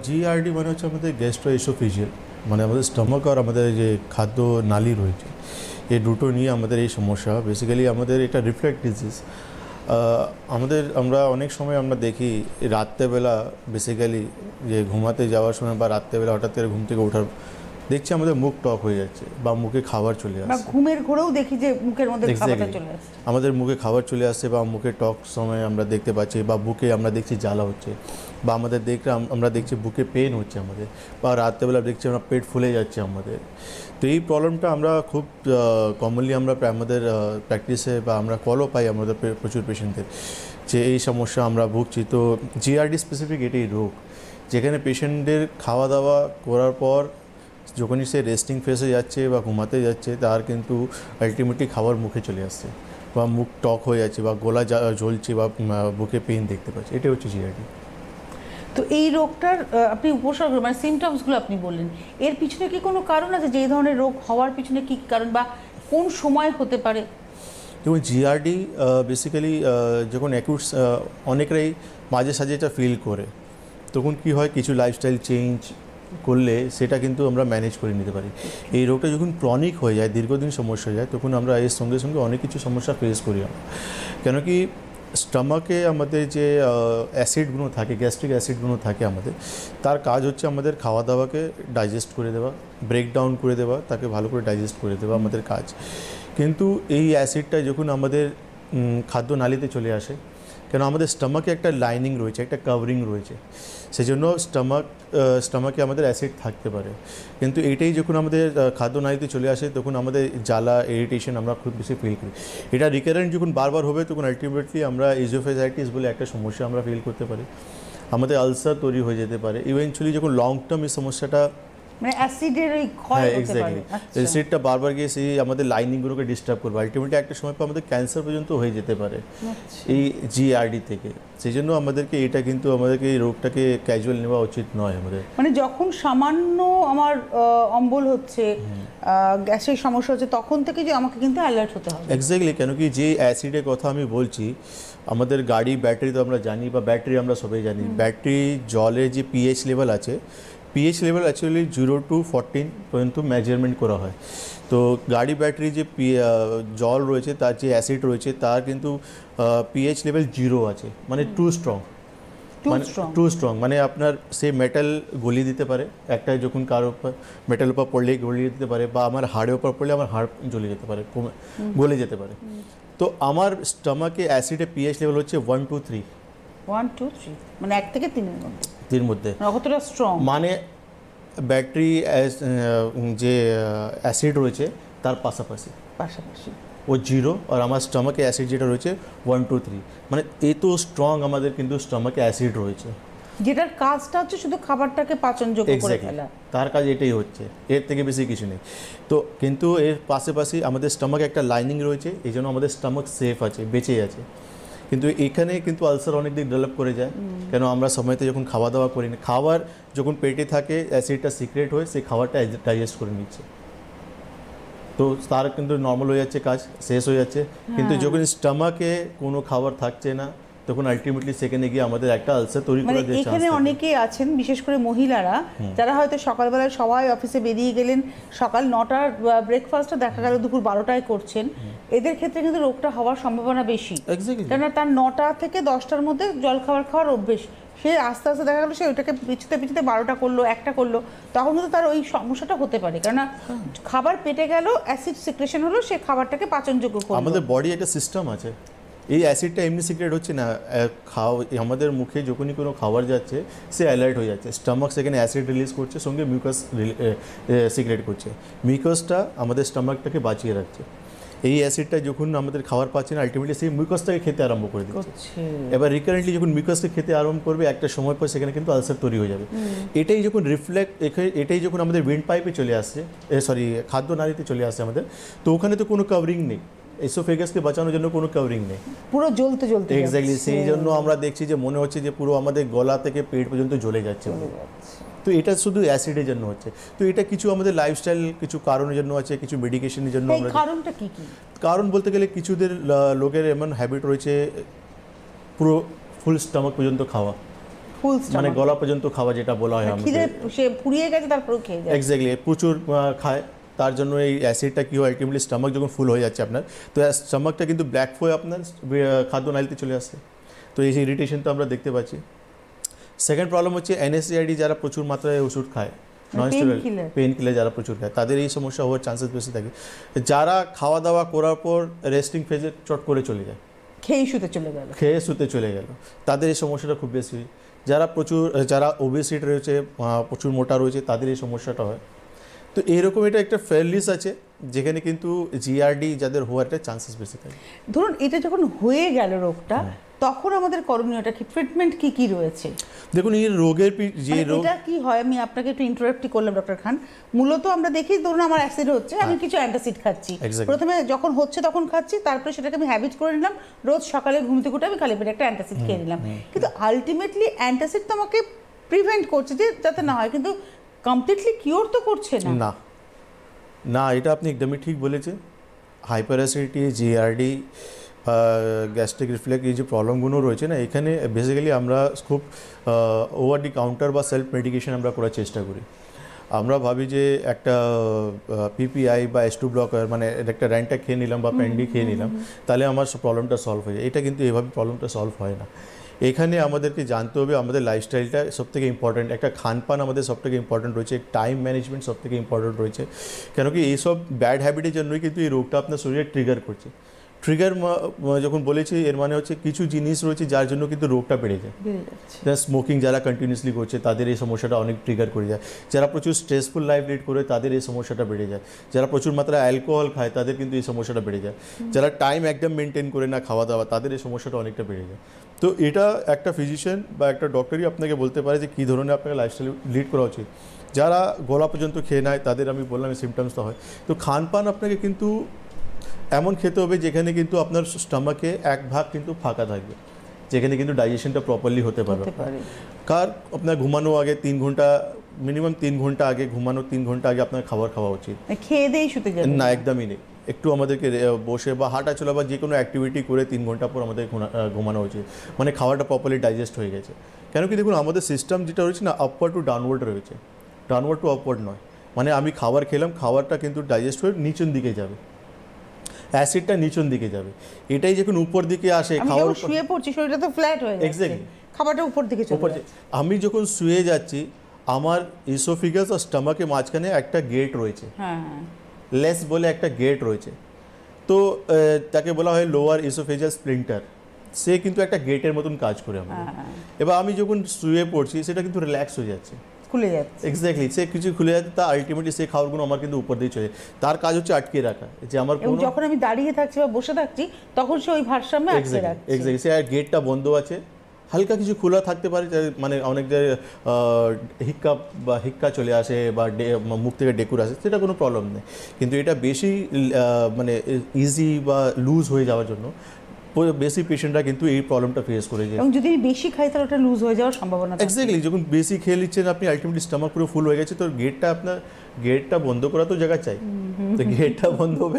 GRD মানে হচ্ছে আমাদের গ্যাস্ট্রোএসোফেজিয়াল, মানে আমাদের স্টমাক আর আমাদের যে খাদ্য নালী রয়েছে এই দুটো নিয়ে আমাদের এই সমস্যা। বেসিক্যালি আমাদের এটা রিফ্লেক্ট ডিজিজ। আমরা অনেক সময় আমরা দেখি রাত্রেবেলা, বেসিক্যালি যে ঘুমাতে যাওয়ার সময় বা রাত্রেবেলা হঠাৎ করে ঘুম থেকে ওঠার দেখছি আমাদের মুখ টক হয়ে যাচ্ছে বা মুখে খাবার চলে আসছে, বা ঘুমের ঘোরেও দেখি যে মুখের মধ্যে খাবারটা চলে আসছে, আমাদের মুখে খাবার চলে আসছে বা মুখে টক সময় আমরা দেখতে পাচ্ছি, বা বুকে আমরা দেখছি জ্বালা হচ্ছে, বা আমরা দেখছি বুকে পেন হচ্ছে আমাদের, বা রাত্রেবেলা দেখছি আমরা পেট ফুলে যাচ্ছে আমাদের। তো এই প্রবলেমটা আমরা খুব কমনলি আমরা আমাদের প্র্যাকটিসে বা আমরা কলও পাই আমাদের প্রচুর পেশেন্টদের যে এই সমস্যা আমরা ভুগছি। তো জিআরডি স্পেসিফিক এটাই রোগ, যেখানে পেশেন্টদের খাওয়া দাওয়া করার পর যখনই সে রেস্টিং ফেসে যাচ্ছে বা ঘুমাতে যাচ্ছে তার কিন্তু আলটিমেটলি খাবার মুখে চলে আসছে, বা মুখ টক হয়ে যাচ্ছে, বা গলা জ্বলছে, বা বুকে পেন দেখতে পাচ্ছে। এটাই হচ্ছে জিআরডি। তো এই রোগটার আপনি উপসর্গ মানে সিমটমসগুলো আপনি বললেন, এর পিছনে কি কোনো কারণ আছে যে এই ধরনের রোগ হওয়ার পিছনে কি কারণ বা কোন সময় হতে পারে? যেমন জিআরডি বেসিক্যালি যখন অনেকরাই মাঝে সাঝে এটা ফিল করে, তখন কি হয়, কিছু লাইফস্টাইল চেঞ্জ করলে সেটা কিন্তু আমরা ম্যানেজ করে নিতে পারি। এই রোগটা যখন ক্রনিক হয়ে যায়, দীর্ঘদিন সমস্যা হয়ে যায়, তখন আমরা এর সঙ্গে সঙ্গে অনেক কিছু সমস্যা ফেস করি আমরা। কেন কি স্টমাকে আমাদের যে অ্যাসিডগুলো থাকে, গ্যাস্ট্রিক অ্যাসিডগুলো থাকে আমাদের, তার কাজ হচ্ছে আমাদের খাওয়া দাওয়াকে ডাইজেস্ট করে দেওয়া, ব্রেকডাউন করে দেওয়া, তাকে ভালো করে ডাইজেস্ট করে দেওয়া আমাদের কাজ। কিন্তু এই অ্যাসিডটা যখন আমাদের খাদ্য নালীতে চলে আসে, কেন আমাদের স্টমাকে একটা লাইনিং রয়েছে, একটা কাভারিং রয়েছে, সেজন্য স্টমাকে আমাদের অ্যাসিড থাকতে পারে। কিন্তু এইটাই যখন আমাদের খাদ্য নালীতে চলে আসে তখন আমাদের জ্বালা, ইরিটেশন আমরা খুব বেশি ফিল করি। এটা রিকারেন্ট যখন বারবার হবে তখন আলটিমেটলি আমরা ইজোফেজাইটিস বলে একটা সমস্যা আমরা ফিল করতে পারি, আমাদের আলসার তৈরি হয়ে যেতে পারে। ইভেনচুয়ালি যখন লং টার্ম এই সমস্যাটা মানে অ্যাসিডের ওই ক্ষয় হতে পারে, অ্যাসিডটা বারবার গিয়ে সেই আমাদের লাইনিংগুলোকে ডিস্টার্ব করবে, আলটিমেটলি একটা সময় পর আমাদের ক্যান্সার পর্যন্ত হয়ে যেতে পারে এই জিআরডি থেকে। সেই জন্য আমাদেরকে এই রোগটাকে ক্যাজুয়াল নেওয়া উচিত নয় আমাদের। মানে যখন সামান্য আমার অম্বল হচ্ছে, গ্যাসের সমস্যা হচ্ছে, তখন থেকে যে আমাকে কিন্তু অ্যালার্ট হতে হবে। এক্স্যাক্টলি, কেন কি যে অ্যাসিডের কথা আমি বলছি, আমাদের গাড়ি ব্যাটারি তো আমরা জানি, বা ব্যাটারি আমরা সবাই জানি, ব্যাটারি জলের যে পিএইচ লেভেল আছে, পিএইচ লেভেল অ্যাকচুয়ালি 0 to 14 পর্যন্ত মেজারমেন্ট করা হয়। তো গাড়ি ব্যাটারি যে জল রয়েছে, তার যে অ্যাসিড রয়েছে, তার কিন্তু পিএইচ লেভেল 0 আছে, মানে টু স্ট্রং, মানে আপনার সে মেটাল গলিয়ে দিতে পারে, একটা যখন কারোর উপর মেটাল উপর পড়লে গলিয়ে দিতে পারে, বা আমার হাড়ের উপর পড়লে আমার হাড় জ্বলে যেতে পারে, গলে যেতে পারে। তো আমার স্টমাকে অ্যাসিডের পিএইচ লেভেল হচ্ছে 1 to 3, 1 to 3 মানে 1 থেকে 3 এর মধ্যে কতটা স্ট্রং, মানে ব্যাটারি যে অ্যাসিড রয়েছে তার পাশাপাশি ও 0, আর আমার স্টমাকে অ্যাসিড যেটা রয়েছে 1 to 3, মানে এত স্ট্রং আমাদের কিন্তু স্টমাকে অ্যাসিড রয়েছে, যেটার কাজটা হচ্ছে শুধু খাবারটাকে পাচনযোগ্য করে ফেলা। তার কাজ এটাই হচ্ছে, এর থেকে বেশি কিছু নেই। তো কিন্তু এর পাশাপাশি আমাদের স্টমাকে একটা লাইনিং রয়েছে, এই জন্য আমাদের স্টমাক সেফ আছে, বেঁচে আছে। কিন্তু এখানে কিন্তু আলসার অনেক দিন ডেভেলপ করে যায়, কেন আমরা সময়তে যখন খাওয়া দাওয়া করি না, খাবার যখন পেটে থাকে অ্যাসিডটা সিক্রেট হয়ে সেই খাবারটা ডাইজেস্ট করে নিচ্ছে, তো তার কিন্তু নর্মাল হয়ে যাচ্ছে, কাজ শেষ হয়ে যাচ্ছে। কিন্তু যখন স্টমাকে কোনো খাবার থাকছে না, তখন আলটিমেটলি সেখানে গিয়ে আমাদের একটা আলসার তৈরি করে দিচ্ছে। এখানে অনেকেই আছেন, বিশেষ করে মহিলারা, যারা হয়তো সকালবেলায় সবাই অফিসে বেরিয়ে গেলেন, সকাল 9টার ব্রেকফাস্টটা দেখা গেল দুপুর 12টায় করছেন, এদের ক্ষেত্রে কিন্তু রোগটা হওয়ার সম্ভাবনা বেশি, কেননা তার 9টা থেকে 10টার মধ্যে জলখাবার খাওয়ার অভ্যেস, সে আস্তে আস্তে দেখা গেলো সে ওইটাকে পিছুতে 12টা করলো, 1টা করলো, তখন কিন্তু তার ওই সমস্যাটা হতে পারে, কেননা খাবার পেটে গেল, অ্যাসিড সিক্রেশন হলো, সে খাবারটাকে পাচনযোগ্য করলো। আমাদের বডি একটা সিস্টেম আছে, এই অ্যাসিডটা এমনি সিক্রেট হচ্ছে না, আমাদের মুখে যখনই কোনো খাবার যাচ্ছে সে অ্যালার্ট হয়ে যাচ্ছে, স্টমাক সেখানে অ্যাসিড রিলিজ করছে, সঙ্গে মিউকাস সিক্রেট করছে, মিউকাসটা আমাদের স্টমাকটাকে বাঁচিয়ে রাখছে। এই অ্যাসিডটা যখন আমাদের খাবার পাচ্ছে না, আলটিমেটলি সেই মিউকাসটাকে খেতে আরম্ভ করে দিচ্ছে। এবার রিকারেন্টলি যখন মিউকাসকে খেতে আরম্ভ করবে, একটা সময় পর সেখানে কিন্তু আলসার তৈরি হয়ে যাবে। এটাই যখন আমাদের উইন্ড পাইপে চলে আসছে, খাদ্য নালীতে চলে আসছে আমাদের, তো ওখানে তো কোনো কাভারিং নেই, এসোফেগাসকে বাঁচানোর জন্য কোনো কাভারিং নেই, পুরো জ্বলতে এক্স্যাক্টলি। সেই জন্য আমরা দেখছি যে মনে হচ্ছে যে পুরো আমাদের গলা থেকে পেট পর্যন্ত জ্বলে যাচ্ছে। তো এটা শুধু অ্যাসিডের জন্য হচ্ছে। তো এটা কিছু আমাদের লাইফস্টাইল কিছু কারণের জন্য আছে, কিছু মেডিকেশনের জন্য। কারণটা কি কি? কারণ বলতে গেলে কিছুদের লোকের এমন হ্যাবিট রয়েছে পুরো ফুল স্টমাক পর্যন্ত খাওয়া, ফুল মানে গলা পর্যন্ত খাওয়া যেটা বলা হয় আমাদের, খিদে সে ফুরিয়ে গেছে তারপরেও খেয়ে যায়। এক্স্যাক্টলি, প্রচুর খায়, তার জন্য এই অ্যাসিডটা কী হয় আলটিমেটলি স্টমাক যখন ফুল হয়ে যাচ্ছে আপনার, তো স্টমাকটা কিন্তু ব্ল্যাক হয়ে আপনার খাদ্যনালীতে চলে আসছে, তো এই যে ইরিটেশন তো আমরা দেখতে পাচ্ছি। সেকেন্ড প্রবলেম হচ্ছে এনএসএআইডি যারা প্রচুর মাত্রায় ওষুধ খায়, নন স্টেরয়েড পেন কিলার যারা প্রচুর খায়, তাদের এই সমস্যা হওয়ার চান্সেস বেশি থাকে। যারা খাওয়া দাওয়া করার পর রেস্টিং ফেজে চট করে চলে যায়, খেয়ে শুতে চলে গেল, তাদের এই সমস্যাটা খুব বেশি হয়। যারা ওবেসিটি রয়েছে, প্রচুর মোটা রয়েছে, তাদের এই সমস্যাটা হয়। তো এইরকম এটা একটা ফেয়ার লিস্ট আছে যেখানে কিন্তু জিআরডি যাদের হওয়ার একটা চান্সেস বেশি থাকে। ধরুন এটা যখন হয়ে গেল রোগটা, তখন আমাদের করণীয়টা কি, ট্রিটমেন্ট কি রয়েছে? দেখুন এই রোগের যে রোগ এটা কি হয়, আমি আপনাকে একটু ইন্টারাপ্ট করলাম ডক্টর খান। মূলত আমরা দেখি ধরুন আমার অ্যাসিড হচ্ছে, আমি কিছু অ্যান্টাসিড খাচ্ছি, প্রথমে যখন হচ্ছে তখন খাচ্ছি, তারপরে সেটাকে আমি হ্যাবিট করে নিলাম, রোজ সকালে ঘুম থেকে উঠে আমি খালি পেটে একটা অ্যান্টাসিড খেয়ে নিলাম। কিন্তু আলটিমেটলি অ্যান্টাসিড তো আমাকে প্রিভেন্ট করছে যে যাতে না হয়, কিন্তু কমপ্লিটলি কিওর তো করছে না। না, এটা আপনি একদমই ঠিক বলেছেন। Hyper acidity, GRD, gastric reflex, এই যে প্রবলেমগুলো রয়েছে না, এখানে বেসিক্যালি আমরা খুব ওভার দি কাউন্টার বা সেলফ মেডিকেশন আমরা করার চেষ্টা করি। আমরা ভাবি যে একটা পিপিআই বা S2 ব্লকার, মানে একটা র্যান্টা খেয়ে নিলাম বা প্যান্ডি খেয়ে নিলাম, তাহলে আমার প্রবলেমটা সলভ হয়ে যায়। এটা কিন্তু এভাবে প্রবলেমটা সলভ হয় না। এখানে আমাদেরকে জানতে হবে আমাদের লাইফস্টাইলটা সবথেকে ইম্পর্ট্যান্ট, একটা খানপান আমাদের সবথেকে ইম্পর্ট্যান্ট রয়েছে, টাইম ম্যানেজমেন্ট সবথেকে ইম্পর্ট্যান্ট রয়েছে। কেন কি এইসব ব্যাড হ্যাবিটের জন্যই কিন্তু এই রোগটা আপনার শরীরে ট্রিগার করছে। ট্রিগার যখন বলেছি এর মানে হচ্ছে কিছু জিনিস রয়েছে যার জন্য কিন্তু রোগটা বেড়ে যায়। স্মোকিং যারা কন্টিনিউসলি করছে তাদের এই সমস্যাটা অনেক ট্রিগার করে যায়, যারা প্রচুর স্ট্রেসফুল লাইফ লিড করে তাদের এই সমস্যাটা বেড়ে যায়, যারা প্রচুর মাত্রায় অ্যালকোহল খায় তাদের কিন্তু এই সমস্যাটা বেড়ে যায়, যারা টাইম একদম মেনটেন করে না খাওয়া দাওয়া তাদের এই সমস্যাটা অনেকটা বেড়ে যায়। তো এটা একটা ফিজিশিয়ান বা একটা ডক্টরই আপনাকে বলতে পারে যে কী ধরনের আপনাকে লাইফস্টাইল লিড করা উচিত। যারা গলা পর্যন্ত খেয়ে নেয় তাদের আমি বললাম এই সিমটমসটা হয়। তো খানপান আপনাকে কিন্তু এমন খেতে হবে যেখানে কিন্তু আপনার স্টমাকে এক ভাগ কিন্তু ফাঁকা থাকবে, যেখানে কিন্তু ডাইজেশনটা প্রপারলি হতে পারবে। কার আপনার ঘুমানো আগে 3 ঘন্টা, মিনিমাম 3 ঘন্টা আগে ঘুমানো, 3 ঘন্টা আগে আপনার খাবার খাওয়া উচিত। খেয়ে দিয়ে শুতে যাবেন না, একদমই নেই। একটু আমাদেরকে বসে বা হাঁটা চলা বা যে কোনো অ্যাক্টিভিটি করে 3 ঘন্টা পর আমাদের ঘুমানো উচিত, মানে খাওয়াটা প্রপারলি ডাইজেস্ট হয়ে গেছে। কেন কি দেখুন আমাদের সিস্টেম যেটা রয়েছে না, আপওয়ার্ড টু ডাউনওয়ার্ড রয়েছে, ডাউনওয়ার্ড টু আপওয়ার্ড নয়। মানে আমি খাবার খেলাম, খাবারটা কিন্তু ডাইজেস্ট হয়ে নিচের দিকে যাবে, অ্যাসিডটা নিচের দিকে যাবে। এটাই যখন উপর দিকে আসে, খাওয়ার শুয়ে পড়ছি শরীরটা তো ফ্ল্যাট হয়ে যাচ্ছে, এক্স্যাক্টলি খাবারটা উপর দিকে চলে যাচ্ছে। আমি যখন শুয়ে যাচ্ছি আমার ইসোফিগাস আর স্টমাকের মাঝখানে একটা গেট রয়েছে, লেস বলে একটা গেট রয়েছে, তো তাকে বলা হয় লোয়ার ইসোফেজিয়াল স্প্লিন্টার। সে কিন্তু একটা গেটের মতন কাজ করে আমাদের। এবার আমি যখন শুয়ে পড়ছি সেটা কিন্তু রিল্যাক্স হয়ে যাচ্ছে, খুলে যাচ্ছে, এক্স্যাক্টলি সে কিছু খুলে যাচ্ছে, তা আলটিমেটলি সে খাবারগুলো আমার কিন্তু উপর দিয়ে চলে যায়। তার কাজ হচ্ছে আটকে রাখা, যে আমার কোনো, যখন আমি দাঁড়িয়ে থাকছি বা বসে থাকছি তখন সে ওই ভারসাম্যে আটকে রাখছে। এক্স্যাক্টলি সে আর গেটটা বন্ধ আছে, হালকা কিছু খোলা থাকতে পারে, মানে অনেক জায়গায় হিক্কা চলে আসে বা মুখ থেকে ডেকুর আসে, সেটা কোনো প্রবলেম নেই। কিন্তু এটা বেশি মানে ইজি বা লুজ হয়ে যাওয়ার জন্য বেশি পেশেন্টরা কিন্তু এই প্রবলেমটা ফেস করে যায়। এবং যদি বেশি খাই তাহলে ওটা লুজ হয়ে যাওয়ার সম্ভাবনা থাকে। এক্স্যাক্টলি, যখন বেশি খেয়ে নিচ্ছেন আপনি, আলটিমেটলি স্টমাক পুরো ফুল হয়ে গেছে, তো গেটটা বন্ধ করা তো জায়গা চাই, তো গেটটা বন্ধ হবে।